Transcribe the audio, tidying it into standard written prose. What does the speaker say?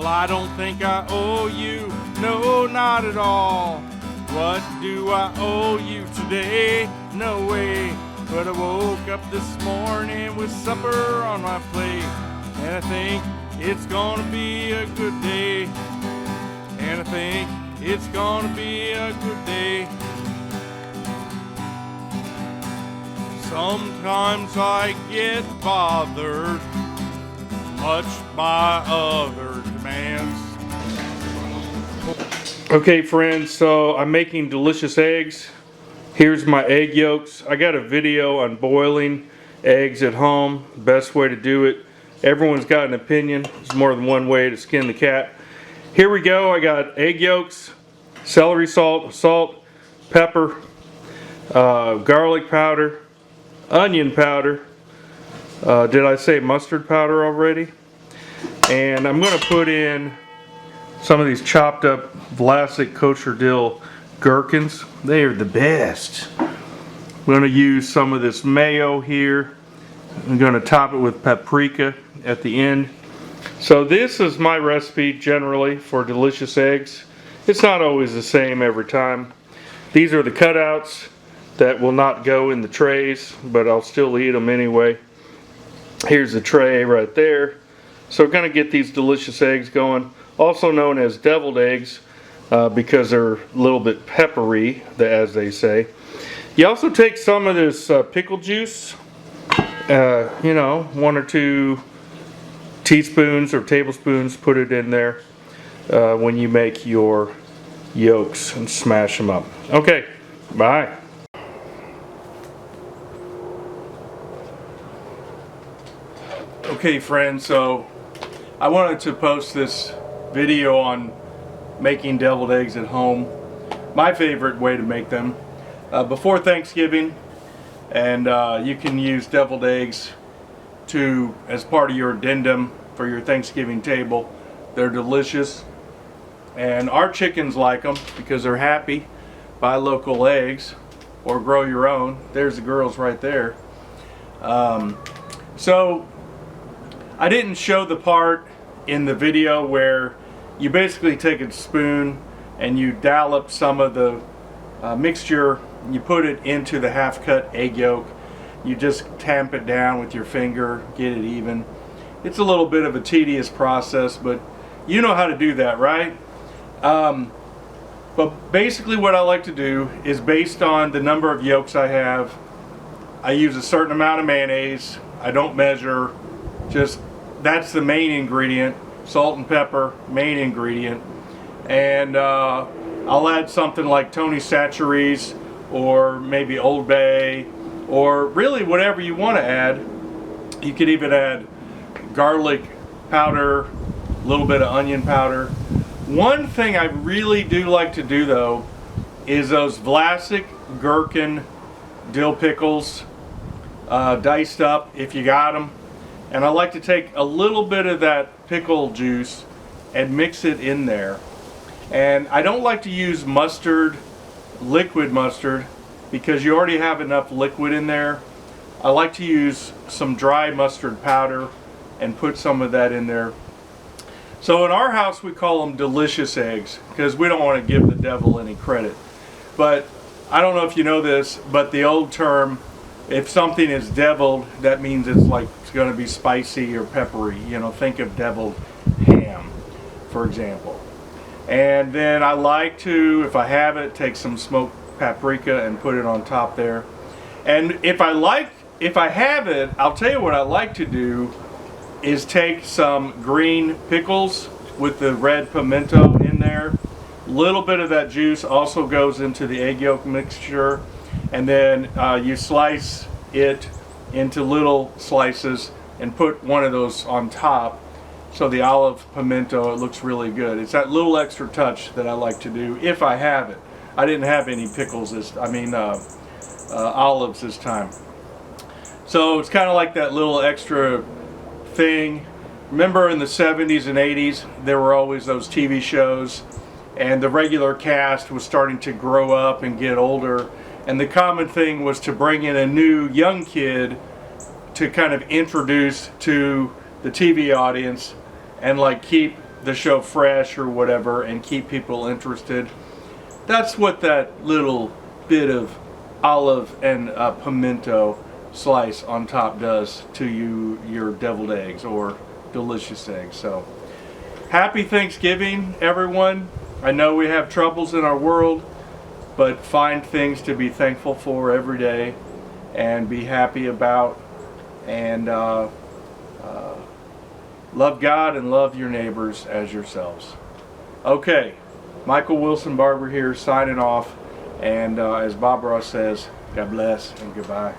Well, I don't think I owe you, no, not at all. What do I owe you today? No way. But I woke up this morning with supper on my plate, and I think it's gonna be a good day. And I think it's gonna be a good day. Sometimes I get bothered much by other demands. Okay friends, so I'm making delicious eggs. Here's my egg yolks. I got a video on boiling eggs at home, best way to do it. Everyone's got an opinion. There's more than one way to skin the cat. Here we go. I got egg yolks, celery salt, pepper, garlic powder, onion powder. Did I say mustard powder already? And I'm going to put in some of these chopped up Vlasic Kosher Dill gherkins. They are the best. I'm going to use some of this mayo here. I'm going to top it with paprika at the end. So this is my recipe generally for delicious eggs. It's not always the same every time. These are the cutouts that will not go in the trays, but I'll still eat them anyway. Here's the tray right there. So we're going to get these delicious eggs going, also known as deviled eggs because they're a little bit peppery, as they say. You also take some of this pickle juice, you know, 1 or 2 teaspoons or tablespoons, put it in there when you make your yolks and smash them up. Okay, bye. Okay friends, so I wanted to post this video on making deviled eggs at home. My favorite way to make them before Thanksgiving, and you can use deviled eggs as part of your addendum for your Thanksgiving table. They're delicious, and our chickens like them because they're happy. Buy local eggs or grow your own. There's the girls right there. So I didn't show the part in the video where you basically take a spoon and you dollop some of the mixture, you put it into the half-cut egg yolk. You just tamp it down with your finger, get it even. It's a little bit of a tedious process, but you know how to do that, right? But basically what I like to do is, based on the number of yolks I have, I use a certain amount of mayonnaise. I don't measure, just that's the main ingredient. Salt and pepper, main ingredient. And I'll add something like Tony Chachere's or maybe Old Bay, or really whatever you want to add. You could even add garlic powder, a little bit of onion powder. One thing I really do like to do though is those Vlasic gherkin dill pickles, diced up if you got them. And I like to take a little bit of that pickle juice and mix it in there. And I don't like to use mustard, liquid mustard, because you already have enough liquid in there. I like to use some dry mustard powder and put some of that in there. So in our house we call them delicious eggs because we don't want to give the devil any credit. But I don't know if you know this, but the old term, if something is deviled, that means it's going to be spicy or peppery. You know, think of deviled ham, for example. And then I like to, if I have it, take some smoked paprika and put it on top there. And if I have it, I'll tell you what I like to do is take some green pickles with the red pimento in there. A little bit of that juice also goes into the egg yolk mixture, and then you slice it into little slices and put one of those on top. So the olive pimento, it looks really good. It's that little extra touch that I like to do if I have it. I didn't have any pickles olives this time. So it's kind of like that little extra thing. Remember in the 70s and 80s, there were always those TV shows, and the regular cast was starting to grow up and get older, and the common thing was to bring in a new young kid to kind of introduce to the TV audience and like keep the show fresh or whatever and keep people interested. That's what that little bit of olive and pimento slice on top does to your deviled eggs or delicious eggs. So happy Thanksgiving, everyone. I know we have troubles in our world, but find things to be thankful for every day and be happy about, and love God and love your neighbors as yourselves. Okay, Michael Wilson Barber here signing off, and as Bob Ross says, God bless and goodbye.